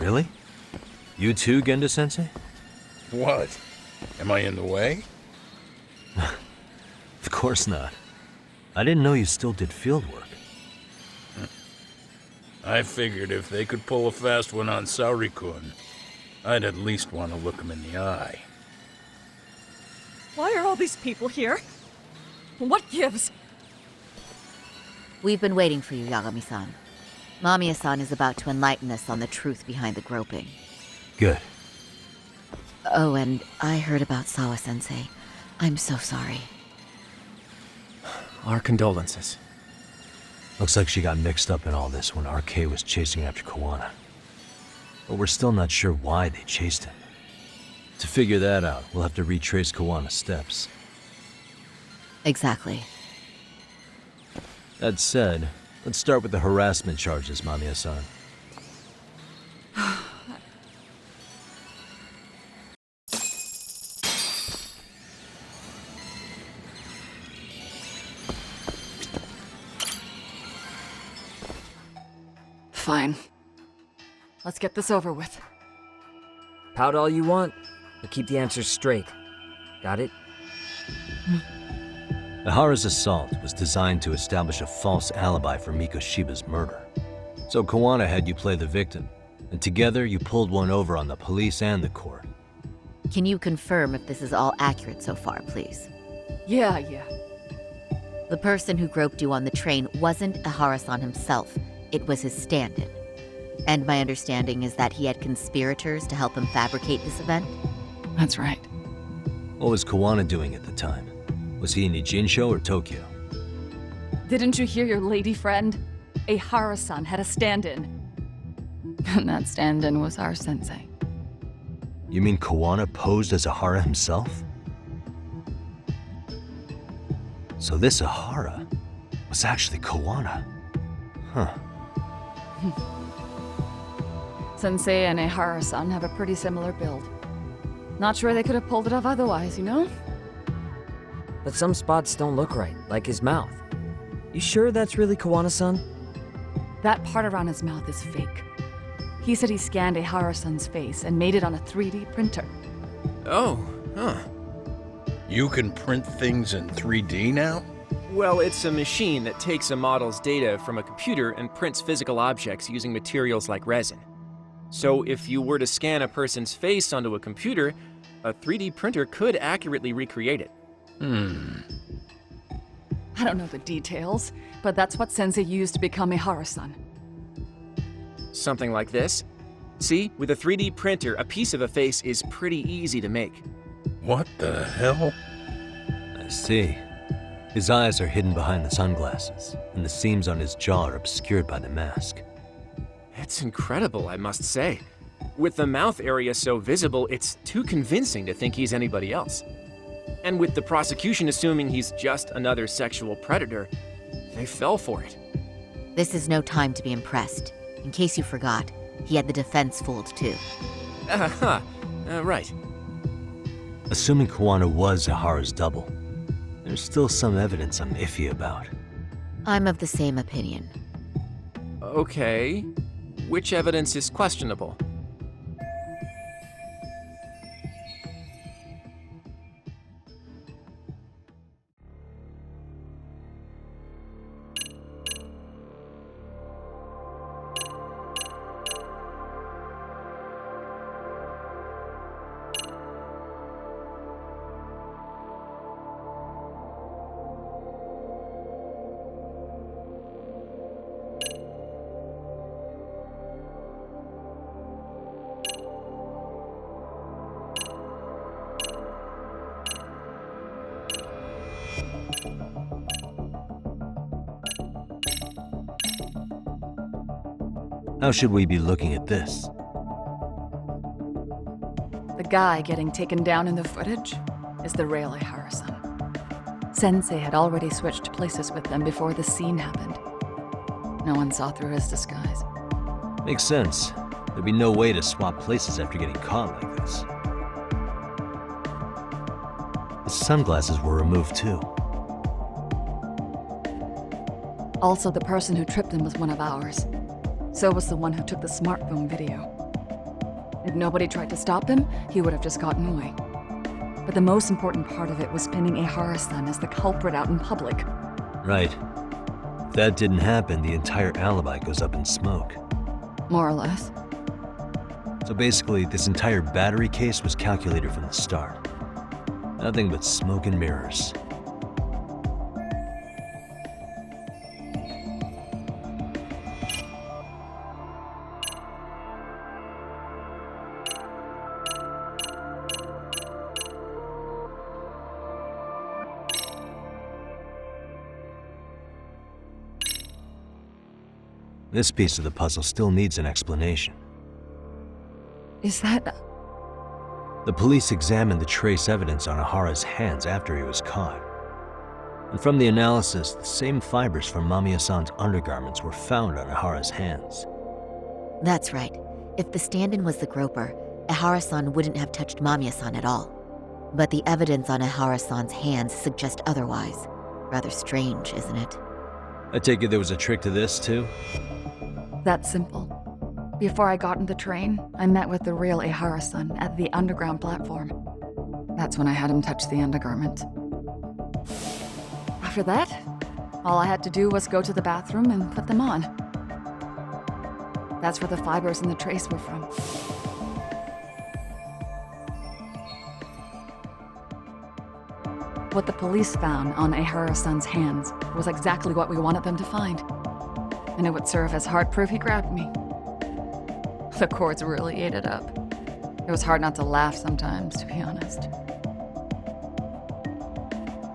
Really? You too, Gendo-sensei? What? Am I in the way? Of course not. I didn't know you still did field work. I figured if they could pull a fast one on Saori-kun, I'd at least want to look him in the eye. Why are all these people here? What gives? We've been waiting for you, Yagami-san. Mamiya-san is about to enlighten us on the truth behind the groping. Good. Oh, and I heard about Sawa-sensei. I'm so sorry. Our condolences. Looks like she got mixed up in all this when RK was chasing after Kawana. But we're still not sure why they chased him. To figure that out, we'll have to retrace Kawana's steps. Exactly. That said, let's start with the harassment charges, Mamiya-san. Fine. Let's get this over with. Pout all you want, but keep the answers straight. Got it? Ihara's assault was designed to establish a false alibi for Mikoshiba's murder. So Kawana had you play the victim, and together you pulled one over on the police and the court. Can you confirm if this is all accurate so far, please? Yeah. The person who groped you on the train wasn't Ihara-san himself. It was his stand-in. And my understanding is that he had conspirators to help him fabricate this event? That's right. What was Kawana doing at the time? Was he in Ijinsho or Tokyo? Didn't you hear your lady friend? Ihara-san had a stand-in. And that stand-in was our sensei. You mean Kawana posed as Ihara himself? So this Ihara was actually Kawana. Huh. Sensei and Ihara-san have a pretty similar build. Not sure they could have pulled it off otherwise, you know? But some spots don't look right, like his mouth. You sure that's really Kawana-san? That part around his mouth is fake. He said he scanned Ihara-san's face and made it on a 3D printer. Oh, huh. You can print things in 3D now? Well, it's a machine that takes a model's data from a computer and prints physical objects using materials like resin. So if you were to scan a person's face onto a computer, a 3D printer could accurately recreate it. I don't know the details, but that's what Sensei used to become Ihara-san. Something like this. See, with a 3D printer, a piece of a face is pretty easy to make. What the hell? I see. His eyes are hidden behind the sunglasses, and the seams on his jaw are obscured by the mask. It's incredible, I must say. With the mouth area so visible, it's too convincing to think he's anybody else. And with the prosecution assuming he's just another sexual predator, they fell for it. This is no time to be impressed. In case you forgot, he had the defense fooled too. Right. Assuming Kawana was Ihara's double, there's still some evidence I'm iffy about. I'm of the same opinion. Okay. Which evidence is questionable? How should we be looking at this? The guy getting taken down in the footage is the real Ihara-san. Sensei had already switched places with them before the scene happened. No one saw through his disguise. Makes sense. There'd be no way to swap places after getting caught like this. His sunglasses were removed too. Also, the person who tripped him was one of ours. So was the one who took the smartphone video. If nobody tried to stop him, he would have just gotten away. But the most important part of it was pinning Ehara-san as the culprit out in public. Right. If that didn't happen, the entire alibi goes up in smoke. More or less. So basically, this entire battery case was calculated from the start. Nothing but smoke and mirrors. This piece of the puzzle still needs an explanation. Is that... The police examined the trace evidence on Ahara's hands after he was caught. And from the analysis, the same fibers from Mamiya-san's undergarments were found on Ahara's hands. That's right. If the stand-in was the groper, Ehara-san wouldn't have touched Mamiya-san at all. But the evidence on Ehara-san's hands suggests otherwise. Rather strange, isn't it? I take it there was a trick to this, too? That's simple. Before I got in the train, I met with the real Ehara-san at the underground platform. That's when I had him touch the undergarment. After that, all I had to do was go to the bathroom and put them on. That's where the fibers in the trace were from. What the police found on Ehara-san's hands was exactly what we wanted them to find. And it would serve as hard proof he grabbed me. The courts really ate it up. It was hard not to laugh sometimes, to be honest.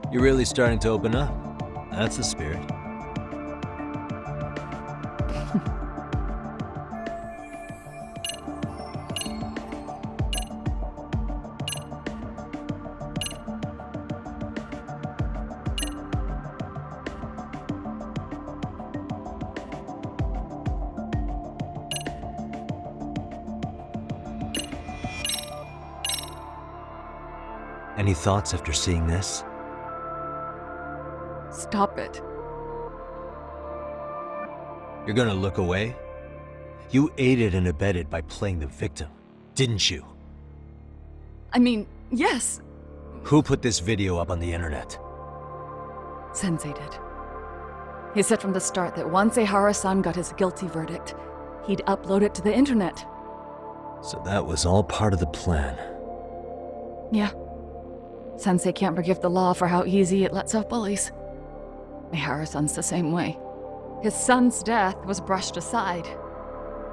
You're really starting to open up. That's the spirit. Any thoughts after seeing this? Stop it. You're gonna look away? You aided and abetted by playing the victim, didn't you? I mean, yes, Who put this video up on the internet? Sensei did. He said from the start that once Ehara-san got his guilty verdict, he'd upload it to the internet. So that was all part of the plan. Yeah. Sensei can't forgive the law for how easy it lets off bullies. Ehara-san's the same way. His son's death was brushed aside.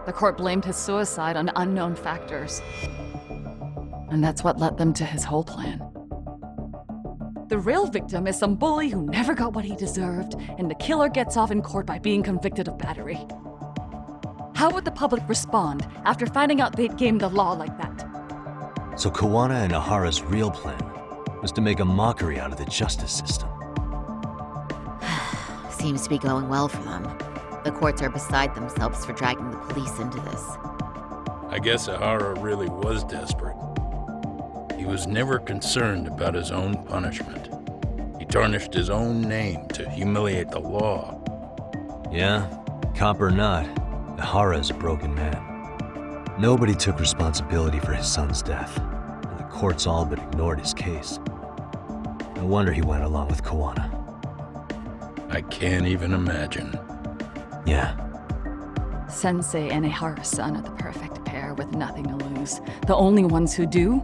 The court blamed his suicide on unknown factors. And that's what led them to his whole plan. The real victim is some bully who never got what he deserved, and the killer gets off in court by being convicted of battery. How would the public respond after finding out they'd gamed the law like that? So Kawana and Ahara's real plan was to make a mockery out of the justice system. Seems to be going well for them. The courts are beside themselves for dragging the police into this. I guess Ahara really was desperate. He was never concerned about his own punishment. He tarnished his own name to humiliate the law. Yeah, cop or not, Ahara is a broken man. Nobody took responsibility for his son's death, and the courts all but ignored his case. No wonder he went along with Kawana. I can't even imagine. Yeah, Sensei and Ehara-san are the perfect pair with nothing to lose. The only ones who do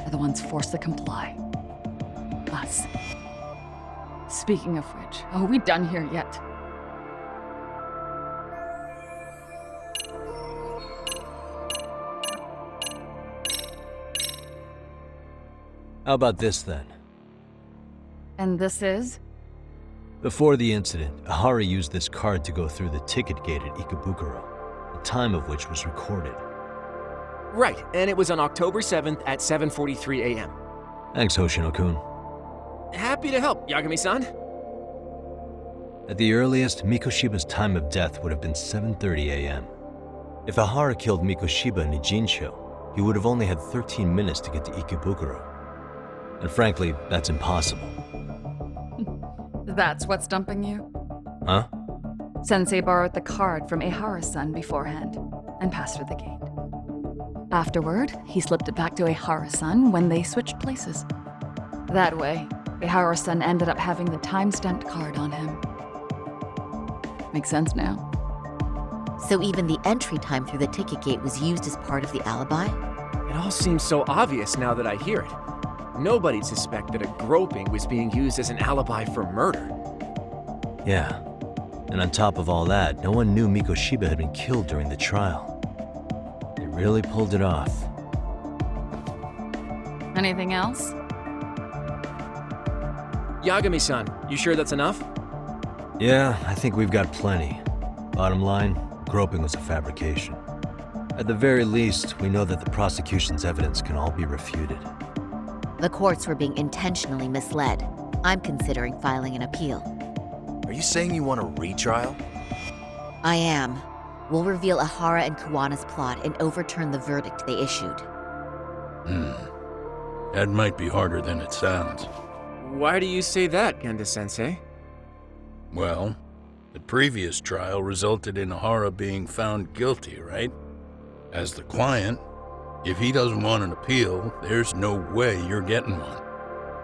are the ones forced to comply. Us. Speaking of which, are we done here yet? how about this then? And this is? Before the incident, Ahara used this card to go through the ticket gate at Ikebukuro, the time of which was recorded. Right, and it was on October 7th at 7:43 a.m. Thanks, Hoshino-kun. Happy to help, Yagami-san. At the earliest, Mikoshiba's time of death would have been 7:30 a.m. If Ahara killed Mikoshiba in Ijincho, he would have only had 13 minutes to get to Ikebukuro. And frankly, that's impossible. That's what's stumping you? Huh? Sensei borrowed the card from Ehara-san beforehand and passed through the gate. Afterward, he slipped it back to Ehara-san when they switched places. That way, Ehara-san ended up having the time-stamped card on him. Makes sense now. So even the entry time through the ticket gate was used as part of the alibi? It all seems so obvious now that I hear it. Nobody'd suspect that a groping was being used as an alibi for murder. Yeah. And on top of all that, no one knew Mikoshiba had been killed during the trial. They really pulled it off. Anything else? Yagami-san, you sure that's enough? Yeah, I think we've got plenty. Bottom line, groping was a fabrication. At the very least, we know that the prosecution's evidence can all be refuted. The courts were being intentionally misled. I'm considering filing an appeal. Are you saying you want a retrial? I am. We'll reveal Ehara and Kuwana's plot and overturn the verdict they issued. That might be harder than it sounds. Why do you say that, Genda-sensei? Well, the previous trial resulted in Ehara being found guilty, right? As the client, if he doesn't want an appeal, there's no way you're getting one.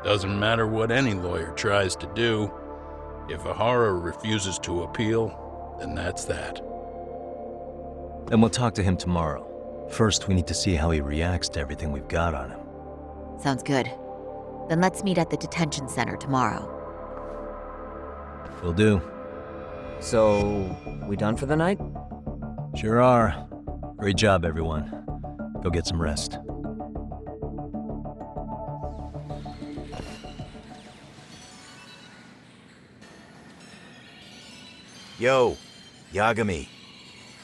Doesn't matter what any lawyer tries to do. If Ehara refuses to appeal, then that's that. Then we'll talk to him tomorrow. First, we need to see how he reacts to everything we've got on him. Sounds good. Then let's meet at the detention center tomorrow. Will do. So, we done for the night? Sure are. Great job, everyone. Go get some rest. Yo, Yagami.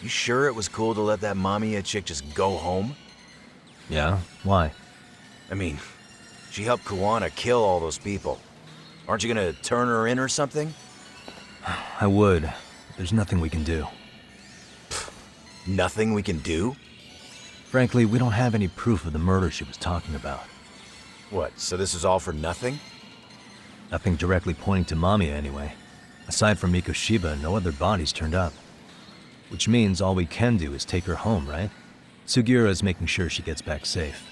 You sure it was cool to let that Mamiya chick just go home? Yeah? Why? I mean, she helped Kuwana kill all those people. Aren't you gonna turn her in or something? I would. There's nothing we can do. Nothing we can do? Frankly, we don't have any proof of the murder she was talking about. What, so this is all for nothing? Nothing directly pointing to Mamiya, anyway. Aside from Mikoshiba, no other bodies turned up. Which means all we can do is take her home, right? Sugiura is making sure she gets back safe.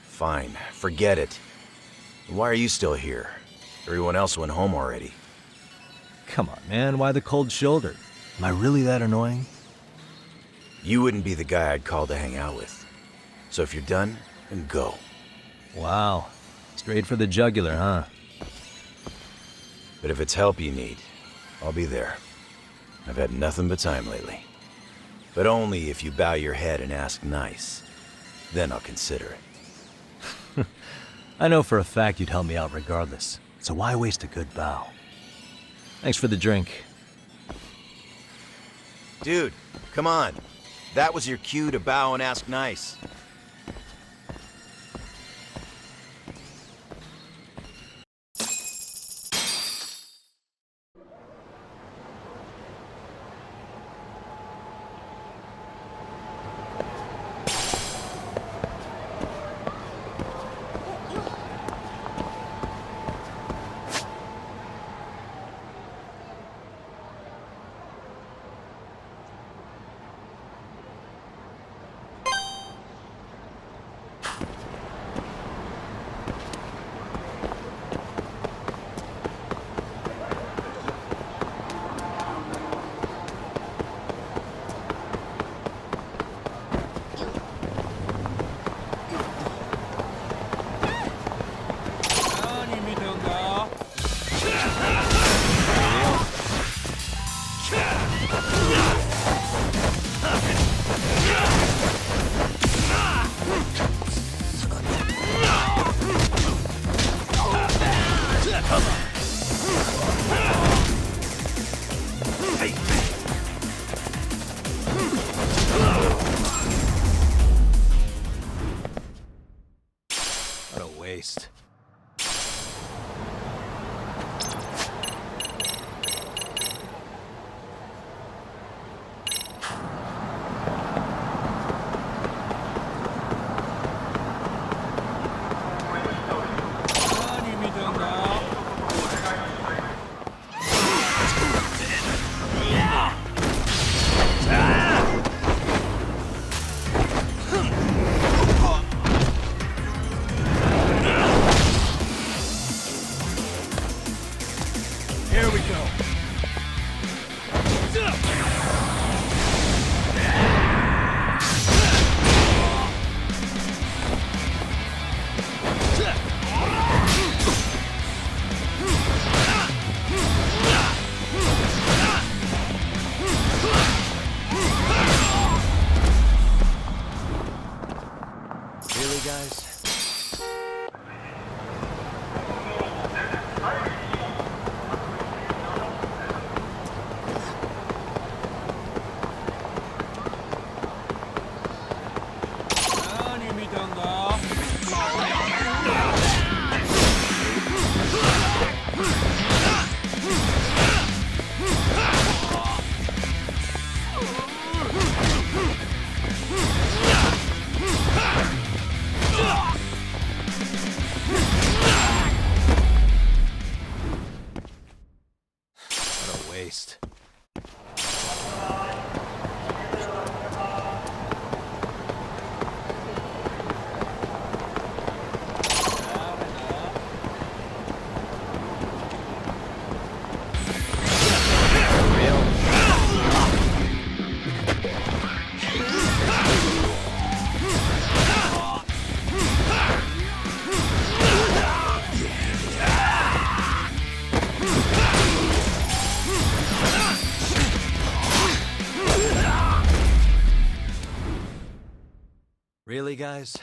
Fine, forget it. Why are you still here? Everyone else went home already. Come on, man, why the cold shoulder? Am I really that annoying? You wouldn't be the guy I'd call to hang out with. So if you're done, then go. Wow. Straight for the jugular, huh? But if it's help you need, I'll be there. I've had nothing but time lately. But only if you bow your head and ask nice. Then I'll consider it. I know for a fact you'd help me out regardless, so why waste a good bow? Thanks for the drink. Dude, come on. That was your cue to bow and ask nice. What a waste. waste. Really, guys?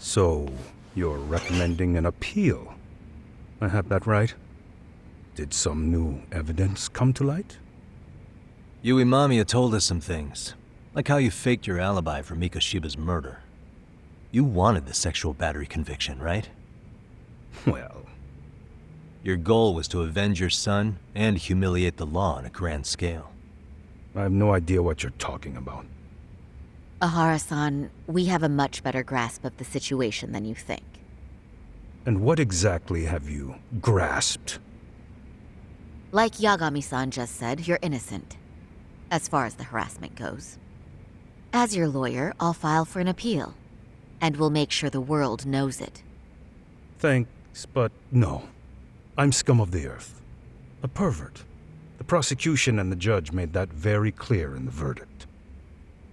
So, you're recommending an appeal? I have that right? Did some new evidence come to light? Yui Mamiya told us some things, like how you faked your alibi for Mikoshiba's murder. You wanted the sexual battery conviction, right? Well, Your goal was to avenge your son and humiliate the law on a grand scale. I have no idea what you're talking about. Ahara-san, we have a much better grasp of the situation than you think. And what exactly have you grasped? Like Yagami-san just said, you're innocent, as far as the harassment goes. As your lawyer, I'll file for an appeal, and we'll make sure the world knows it. Thanks, but no. I'm scum of the earth. A pervert. The prosecution and the judge made that very clear in the verdict.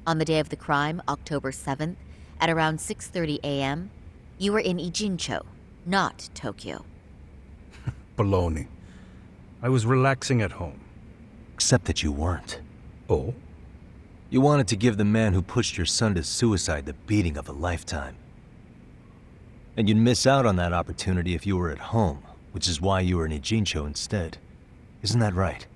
On the day of the crime, October 7th, at around 6:30 a.m., you were in Ijincho, not Tokyo. Baloney. I was relaxing at home. Except that you weren't. Oh? You wanted to give the man who pushed your son to suicide the beating of a lifetime. And you'd miss out on that opportunity if you were at home, which is why you were in Ijincho instead. Isn't that right?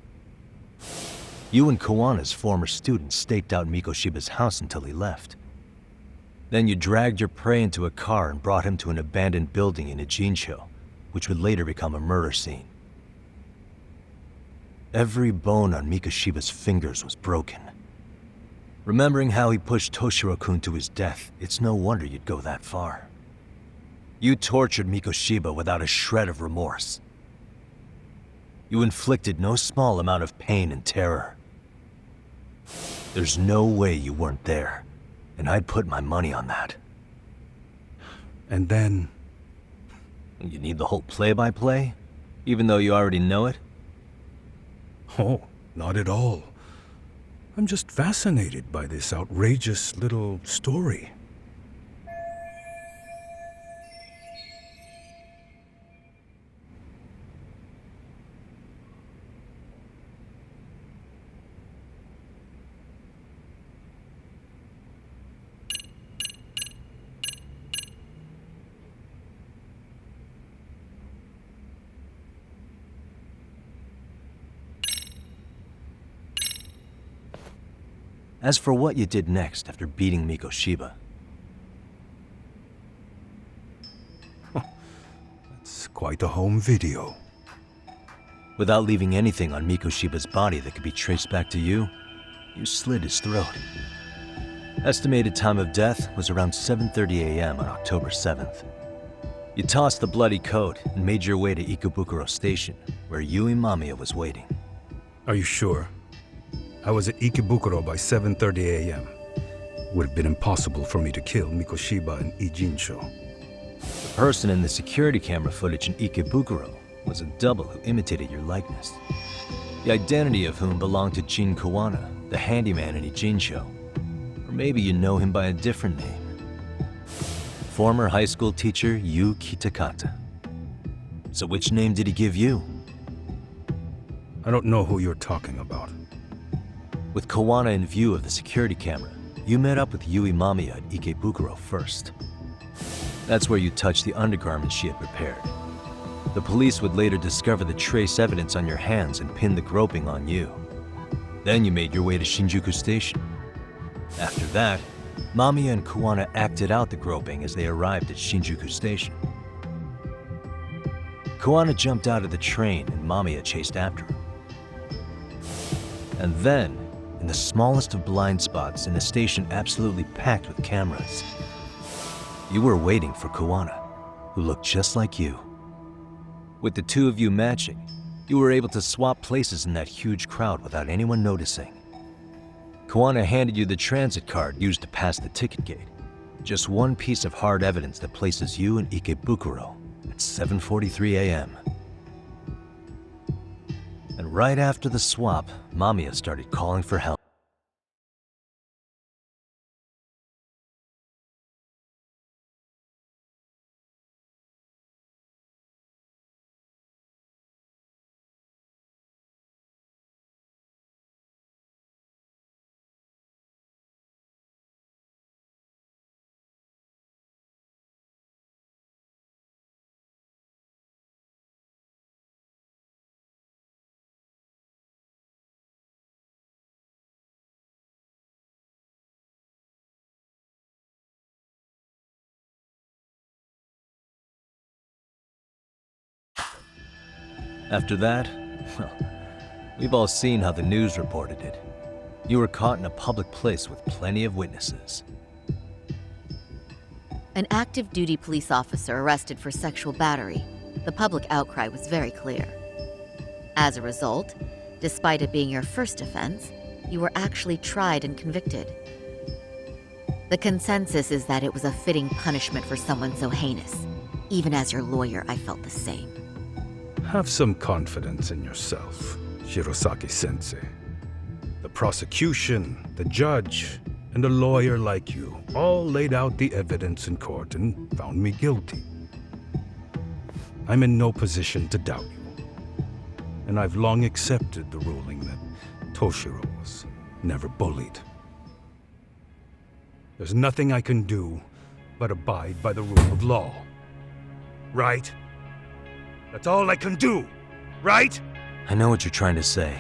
You and Kawana's former student staked out Mikoshiba's house until he left. Then you dragged your prey into a car and brought him to an abandoned building in Ijincho, which would later become a murder scene. Every bone on Mikoshiba's fingers was broken. Remembering how he pushed Toshiro-kun to his death, it's no wonder you'd go that far. You tortured Mikoshiba without a shred of remorse. You inflicted no small amount of pain and terror. There's no way you weren't there, and I'd put my money on that. And then... You need the whole play-by-play, even though you already know it? Oh, not at all. I'm just fascinated by this outrageous little story. As for what you did next after beating Mikoshiba, It's quite a home video. without leaving anything on Mikoshiba's body that could be traced back to you, you slit his throat. Estimated time of death was around 7:30 a.m. on October 7th. You tossed the bloody coat and made your way to Ikebukuro Station, where Yui Mamiya was waiting. Are you sure? I was at Ikebukuro by 7:30 a.m. Would have been impossible for me to kill Mikoshiba and Ijinsho. The person in the security camera footage in Ikebukuro was a double who imitated your likeness. The identity of whom belonged to Jin Kawana, the handyman in Ijinsho. Or maybe you know him by a different name. Former high school teacher Yu Kitakata. So which name did he give you? I don't know who you're talking about. With Kawana in view of the security camera, you met up with Yui Mamiya at Ikebukuro first. That's where you touched the undergarments she had prepared. The police would later discover the trace evidence on your hands and pin the groping on you. Then you made your way to Shinjuku Station. After that, Mamiya and Kawana acted out the groping as they arrived at Shinjuku Station. Kawana jumped out of the train and Mamiya chased after her. And then, in the smallest of blind spots in a station absolutely packed with cameras, you were waiting for Kawana, who looked just like you. With the two of you matching, you were able to swap places in that huge crowd without anyone noticing. Kawana handed you the transit card used to pass the ticket gate. Just one piece of hard evidence that places you in Ikebukuro at 7:43 a.m. And right after the swap, Mamiya started calling for help. After that, well, we've all seen how the news reported it. You were caught in a public place with plenty of witnesses. An active duty police officer arrested for sexual battery. The public outcry was very clear. As a result, despite it being your first offense, you were actually tried and convicted. The consensus is that it was a fitting punishment for someone so heinous. Even as your lawyer, I felt the same. Have some confidence in yourself, Shirosaki-sensei. The prosecution, the judge, and a lawyer like you all laid out the evidence in court and found me guilty. I'm in no position to doubt you. And I've long accepted the ruling that Toshiro was never bullied. There's nothing I can do but abide by the rule of law. Right? That's all I can do, right? I know what you're trying to say.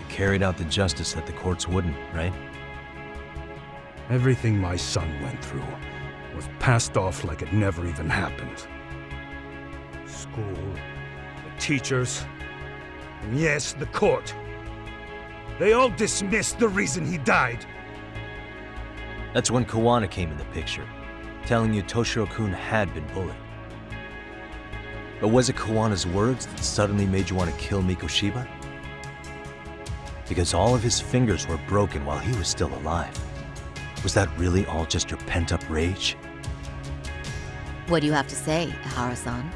You carried out the justice that the courts wouldn't, right? Everything my son went through was passed off like it never even happened. School, the teachers, and yes, the court. They all dismissed the reason he died. That's when Kawana came in the picture, telling you Toshiro-kun had been bullied. But was it Kawana's words that suddenly made you want to kill Mikoshiba? Because all of his fingers were broken while he was still alive. Was that really all just your pent-up rage? What do you have to say, Ihara-san?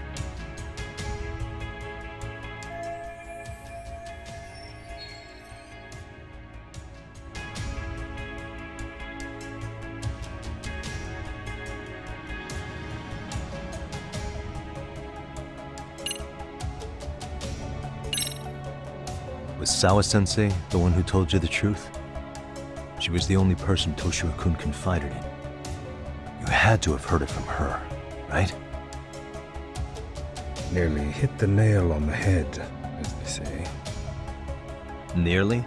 Was Sawa-sensei the one who told you the truth? She was the only person Toshiro-kun confided in. You had to have heard it from her, right? Nearly hit the nail on the head, as they say. Nearly?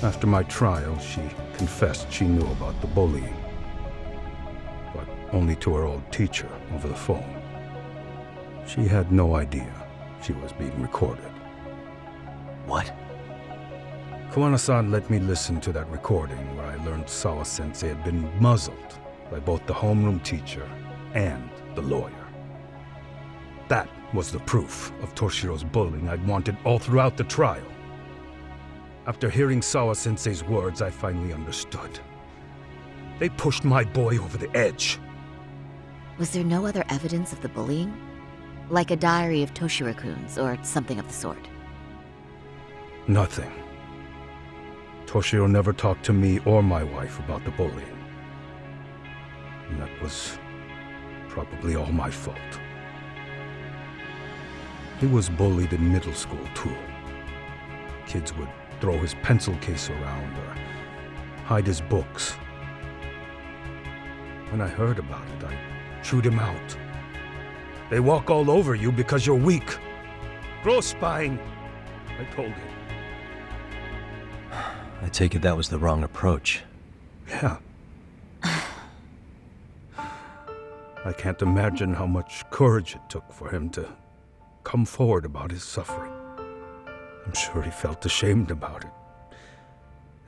After my trial, she confessed she knew about the bullying. But only to her old teacher over the phone. She had no idea she was being recorded. What? Koana-san let me listen to that recording where I learned Sawa-sensei had been muzzled by both the homeroom teacher and the lawyer. That was the proof of Toshiro's bullying I'd wanted all throughout the trial. After hearing Sawa-sensei's words, I finally understood. They pushed my boy over the edge. Was there no other evidence of the bullying? Like a diary of Toshiro-kun's or something of the sort? Nothing. Toshiro never talked to me or my wife about the bullying. And that was probably all my fault. He was bullied in middle school, too. Kids would throw his pencil case around or hide his books. When I heard about it, I chewed him out. They walk all over you because you're weak. Grow spine, I told him. I take it that was the wrong approach. Yeah. I can't imagine how much courage it took for him to come forward about his suffering. I'm sure he felt ashamed about it.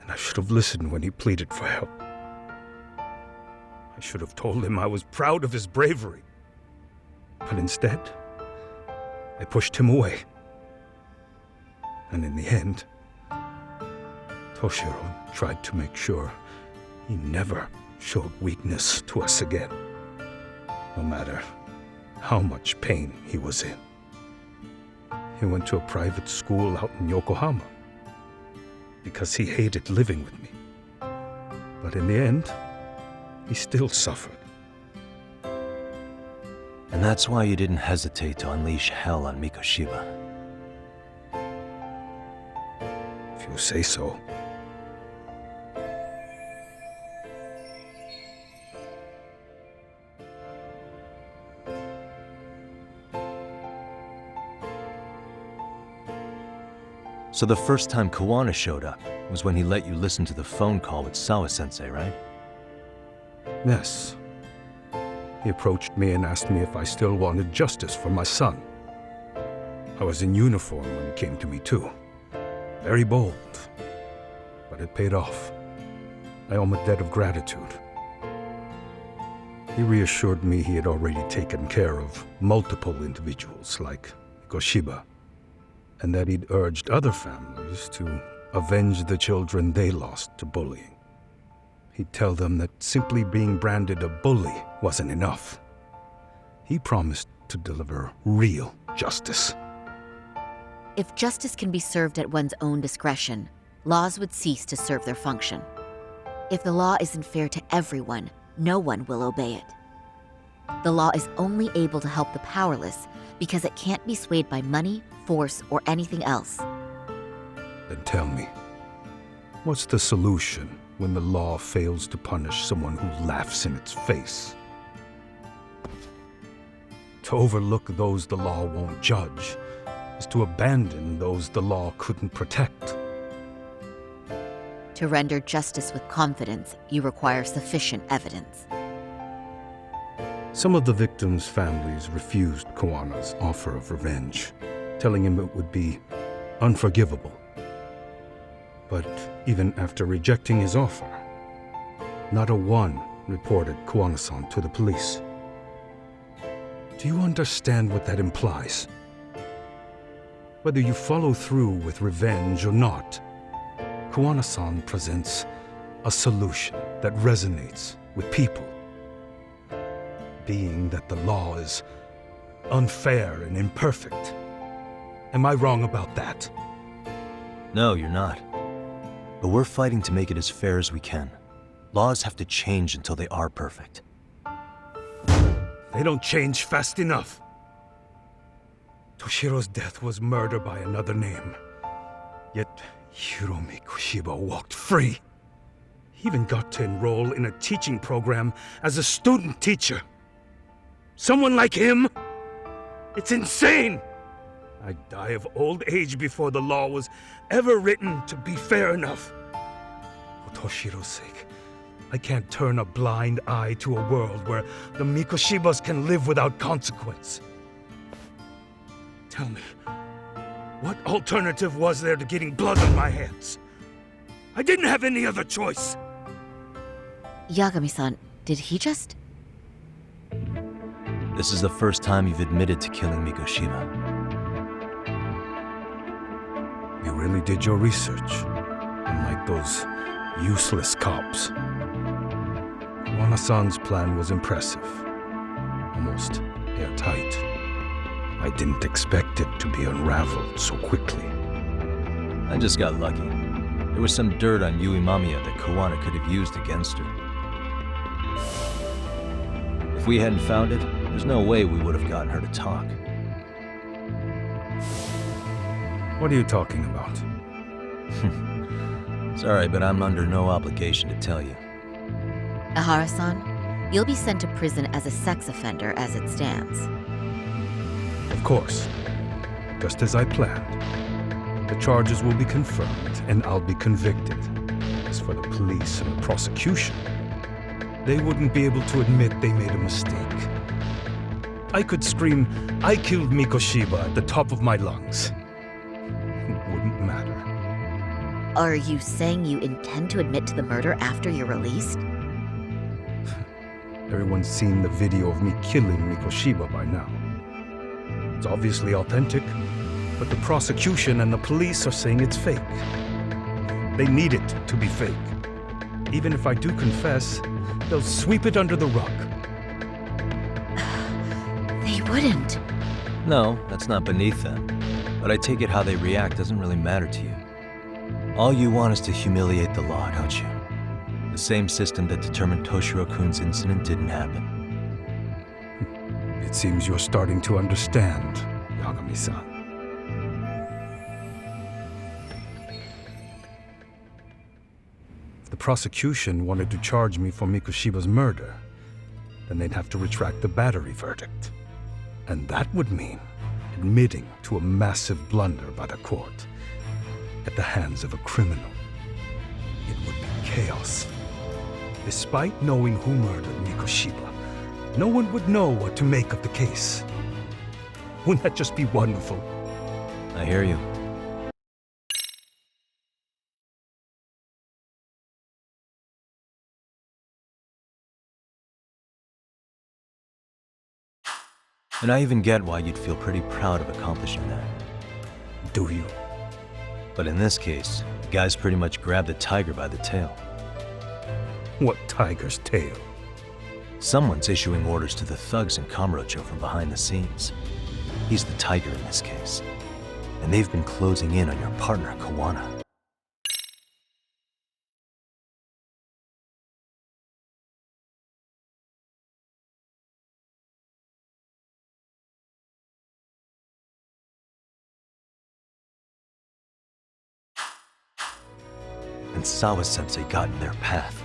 And I should have listened when he pleaded for help. I should have told him I was proud of his bravery. But instead, I pushed him away. And in the end, Toshiro tried to make sure he never showed weakness to us again, no matter how much pain he was in. He went to a private school out in Yokohama because he hated living with me. But in the end, he still suffered. And that's why you didn't hesitate to unleash hell on Mikoshiba. If you say so. So the first time Kawana showed up was when he let you listen to the phone call with Sawa-sensei, right? Yes. He approached me and asked me if I still wanted justice for my son. I was in uniform when he came to me too. Very bold. But it paid off. I owe him a debt of gratitude. He reassured me he had already taken care of multiple individuals like Goshiba, and that he'd urged other families to avenge the children they lost to bullying. He'd tell them that simply being branded a bully wasn't enough. He promised to deliver real justice. If justice can be served at one's own discretion, laws would cease to serve their function. If the law isn't fair to everyone, no one will obey it. The law is only able to help the powerless because it can't be swayed by money, force, or anything else. Then tell me, what's the solution when the law fails to punish someone who laughs in its face? To overlook those the law won't judge is to abandon those the law couldn't protect. To render justice with confidence, you require sufficient evidence. Some of the victims' families refused Kawana's offer of revenge, telling him it would be unforgivable. But even after rejecting his offer, not a one reported Kawana-san to the police. Do you understand what that implies? Whether you follow through with revenge or not, Kawana-san presents a solution that resonates with people. Being that the law is unfair and imperfect. Am I wrong about that? No, you're not. But we're fighting to make it as fair as we can. Laws have to change until they are perfect. They don't change fast enough. Toshiro's death was murder by another name. Hiromi Kushiba walked free. He even got to enroll in a teaching program as a student teacher. Someone like him? It's insane! I'd die of old age before the law was ever written to be fair enough. For Toshiro's sake, I can't turn a blind eye to a world where the Mikoshibas can live without consequence. Tell me, what alternative was there to getting blood on my hands? I didn't have any other choice. Yagami-san, did he just... This is the first time you've admitted to killing Mikoshiba. You really did your research, unlike those useless cops. Wana-san's plan was impressive, almost airtight. I didn't expect it to be unraveled so quickly. I just got lucky. There was some dirt on Yui Mamiya that Kawana could have used against her. If we hadn't found it, there's no way we would have gotten her to talk. What are you talking about? Sorry, but I'm under no obligation to tell you. Ahara-san, you'll be sent to prison as a sex offender as it stands. Of course. Just as I planned. The charges will be confirmed, and I'll be convicted. As for the police and the prosecution, they wouldn't be able to admit they made a mistake. I could scream, "I killed Mikoshiba" at the top of my lungs. It wouldn't matter. Are you saying you intend to admit to the murder after you're released? Everyone's seen the video of me killing Mikoshiba by now. It's obviously authentic, but the prosecution and the police are saying it's fake. They need it to be fake. Even if I do confess, they'll sweep it under the rug. They wouldn't. No, that's not beneath them. But I take it how they react doesn't really matter to you. All you want is to humiliate the law, don't you? The same system that determined Toshiro-kun's incident didn't happen. It seems you're starting to understand, Yagami-san. If the prosecution wanted to charge me for Mikoshiba's murder, then they'd have to retract the battery verdict. And that would mean admitting to a massive blunder by the court at the hands of a criminal. It would be chaos. Despite knowing who murdered Mikoshiba, no one would know what to make of the case. Wouldn't that just be wonderful? I hear you. And I even get why you'd feel pretty proud of accomplishing that. Do you? But in this case, the guy's pretty much grabbed the tiger by the tail. What tiger's tail? Someone's issuing orders to the thugs in Kamurocho from behind the scenes. He's the tiger in this case. And they've been closing in on your partner, Kawana. And Sawa-sensei got in their path.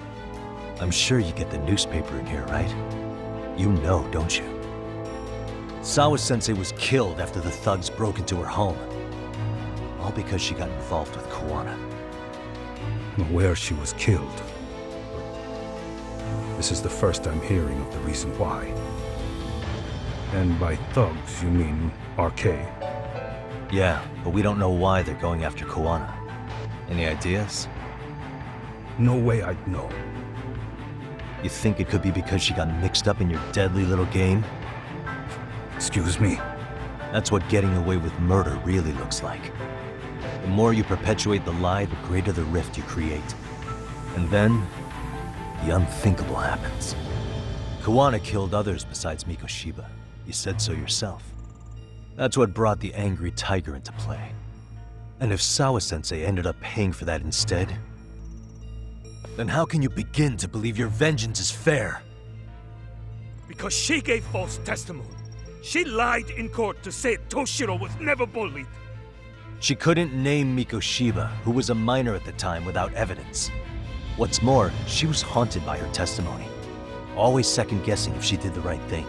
I'm sure you get the newspaper in here, right? You know, don't you? Sawa-sensei was killed after the thugs broke into her home. All because she got involved with Kawana. I'm aware she was killed. This is the first I'm hearing of the reason why. And by thugs, you mean RK? Yeah, but we don't know why they're going after Kawana. Any ideas? No way I'd know. You think it could be because she got mixed up in your deadly little game? Excuse me? That's what getting away with murder really looks like. The more you perpetuate the lie, the greater the rift you create. And then, the unthinkable happens. Kawana killed others besides Mikoshiba. You said so yourself. That's what brought the angry tiger into play. And if Sawa-sensei ended up paying for that instead, then how can you begin to believe your vengeance is fair? Because she gave false testimony. She lied in court to say Toshiro was never bullied. She couldn't name Mikoshiba, who was a minor at the time, without evidence. What's more, she was haunted by her testimony, always second-guessing if she did the right thing.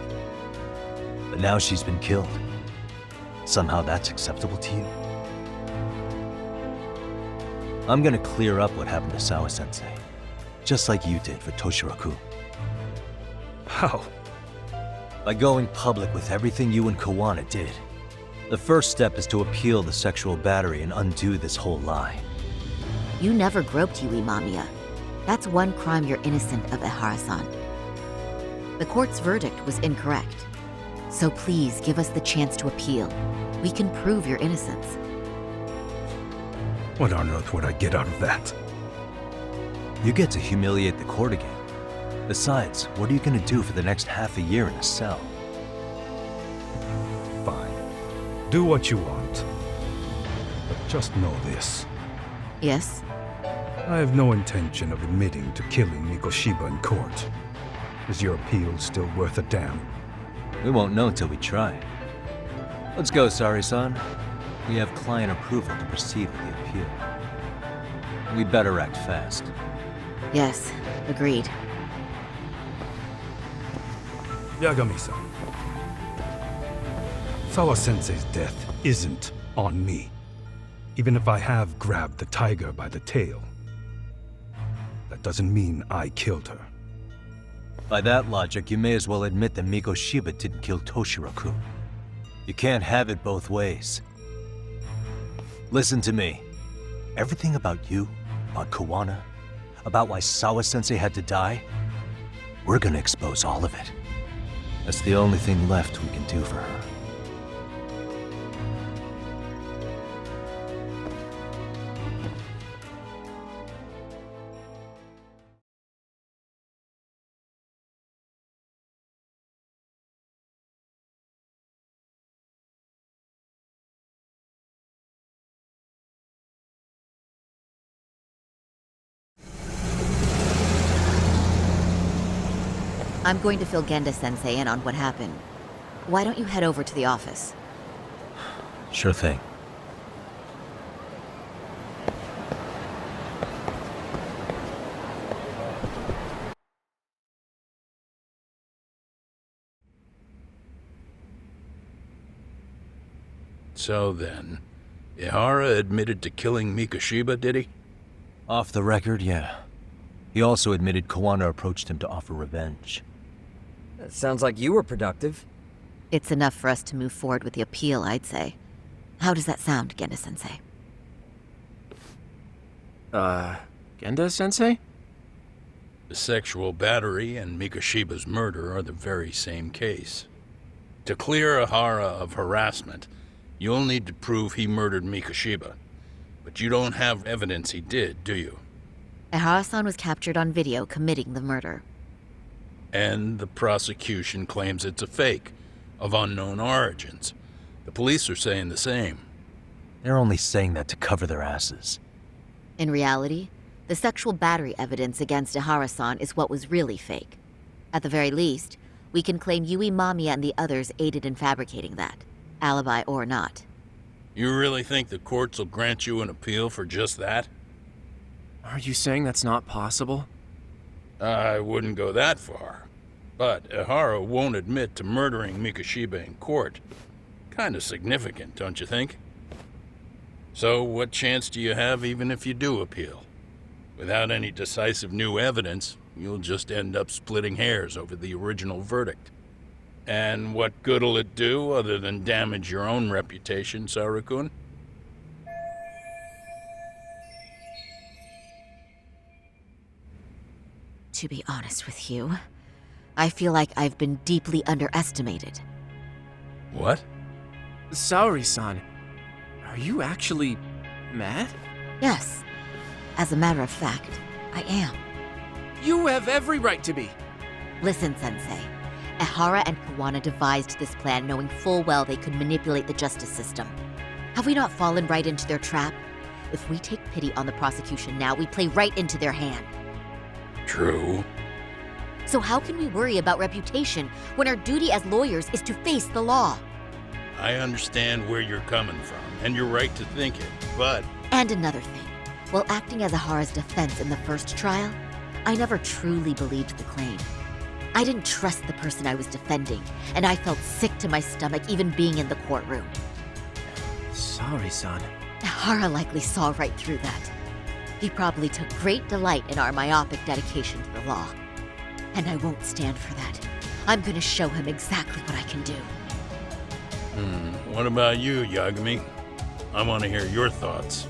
But now she's been killed. Somehow that's acceptable to you? I'm gonna clear up what happened to Sawa-sensei, just like you did for Toshiraku. How? By going public with everything you and Kawana did. The first step is to appeal the sexual battery and undo this whole lie. You never groped Yui Mamiya. That's one crime you're innocent of, Ehara-san. The court's verdict was incorrect. So please give us the chance to appeal. We can prove your innocence. What on earth would I get out of that? You get to humiliate the court again. Besides, what are you gonna do for the next half a year in a cell? Fine. Do what you want. But just know this. Yes? I have no intention of admitting to killing Mikoshiba in court. Is your appeal still worth a damn? We won't know till we try. Let's go, Sari-san. We have client approval to proceed with the appeal. We better act fast. Yes, agreed. Yagami-san. Sawa-sensei's death isn't on me. Even if I have grabbed the tiger by the tail. That doesn't mean I killed her. By that logic, you may as well admit that Mikoshiba didn't kill Toshiraku. You can't have it both ways. Listen to me. Everything about you, about Kawana, about why Sawa-sensei had to die, we're gonna expose all of it. That's the only thing left we can do for her. I'm going to fill Genda-sensei in on what happened. Why don't you head over to the office? Sure thing. So then, Ihara admitted to killing Mikoshiba, did he? Off the record, yeah. He also admitted Kawana approached him to offer revenge. That sounds like you were productive. It's enough for us to move forward with the appeal, I'd say. How does that sound, Genda-sensei? Genda-sensei? The sexual battery and Mikoshiba's murder are the very same case. To clear Ihara of harassment, you'll need to prove he murdered Mikoshiba. But you don't have evidence he did, do you? Ehara-san was captured on video committing the murder. And the prosecution claims it's a fake, of unknown origins. The police are saying the same. They're only saying that to cover their asses. In reality, the sexual battery evidence against Ehara-san is what was really fake. At the very least, we can claim Yui Mamiya and the others aided in fabricating that, alibi or not. You really think the courts will grant you an appeal for just that? Are you saying that's not possible? I wouldn't go that far. But Ihara won't admit to murdering Mikoshiba in court. Kinda significant, don't you think? So what chance do you have even if you do appeal? Without any decisive new evidence, you'll just end up splitting hairs over the original verdict. And what good'll it do other than damage your own reputation, Saru-kun? To be honest with you, I feel like I've been deeply underestimated. What? Saori-san, are you actually mad? Yes, as a matter of fact, I am. You have every right to be. Listen, Sensei. Ehara and Kawana devised this plan knowing full well they could manipulate the justice system. Have we not fallen right into their trap? If we take pity on the prosecution now, we play right into their hand. True. So how can we worry about reputation when our duty as lawyers is to face the law? I understand where you're coming from, and you're right to think it, but And another thing, while acting as Ahara's defense in the first trial, I never truly believed the claim. I didn't trust the person I was defending, and I felt sick to my stomach even being in the courtroom. Sorry, son. Ahara likely saw right through that. He probably took great delight in our myopic dedication to the law. And I won't stand for that. I'm gonna show him exactly what I can do. what about you, Yagami? I want to hear your thoughts.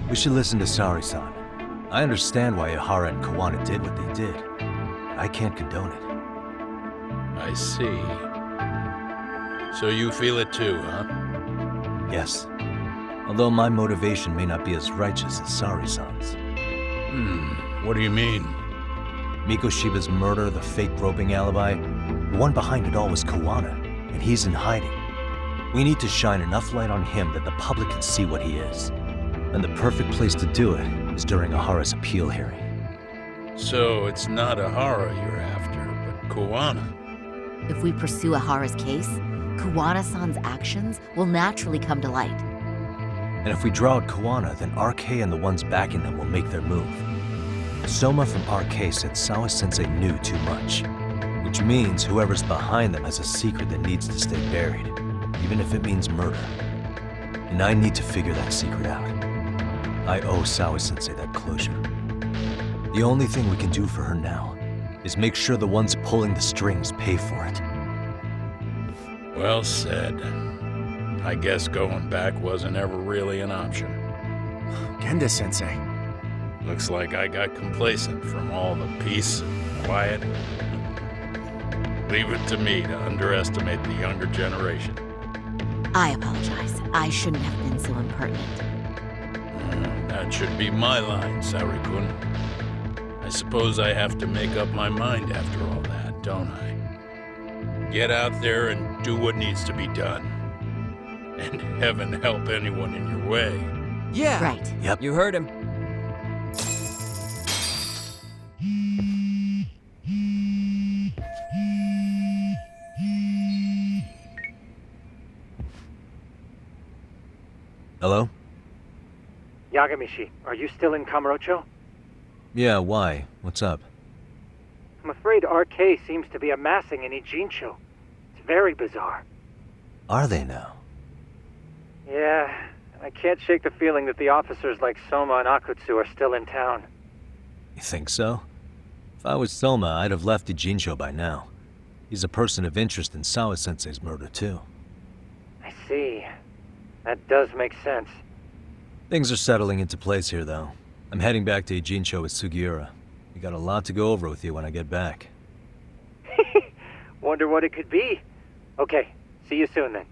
We should listen to Sari-san. I understand why Ahara and Kawana did what they did. I can't condone it. I see. So you feel it too, huh? Yes. Although my motivation may not be as righteous as Sari-san's. What do you mean? Mikoshiba's murder, the fake groping alibi, the one behind it all was Kawana, and he's in hiding. We need to shine enough light on him that the public can see what he is. And the perfect place to do it is during Ahara's appeal hearing. So it's not Ahara you're after, but Kawana. If we pursue Ahara's case, Kawana-san's actions will naturally come to light. And if we draw out Kawana, then RK and the ones backing them will make their move. Soma from RK said Sawa-sensei knew too much, which means whoever's behind them has a secret that needs to stay buried, even if it means murder. And I need to figure that secret out. I owe Sawa-sensei that closure. The only thing we can do for her now is make sure the ones pulling the strings pay for it. Well said. I guess going back wasn't ever really an option. Genda-sensei. Looks like I got complacent from all the peace and quiet. Leave it to me to underestimate the younger generation. I apologize. I shouldn't have been so impertinent. That should be my line, Sari-kun. I suppose I have to make up my mind after all that, don't I? Get out there and do what needs to be done. And heaven help anyone in your way. Yeah. Right. Yep. You heard him. Hello? Yagamishi, are you still in Kamurocho? Yeah, why? What's up? I'm afraid RK seems to be amassing in Ijincho. It's very bizarre. Are they now? Yeah, I can't shake the feeling that the officers like Soma and Akutsu are still in town. You think so? If I was Soma, I'd have left Ijincho by now. He's a person of interest in Sawa-sensei's murder, too. I see. That does make sense. Things are settling into place here, though. I'm heading back to Ijincho with Sugiura. We got a lot to go over with you when I get back. Wonder what it could be. Okay, see you soon then.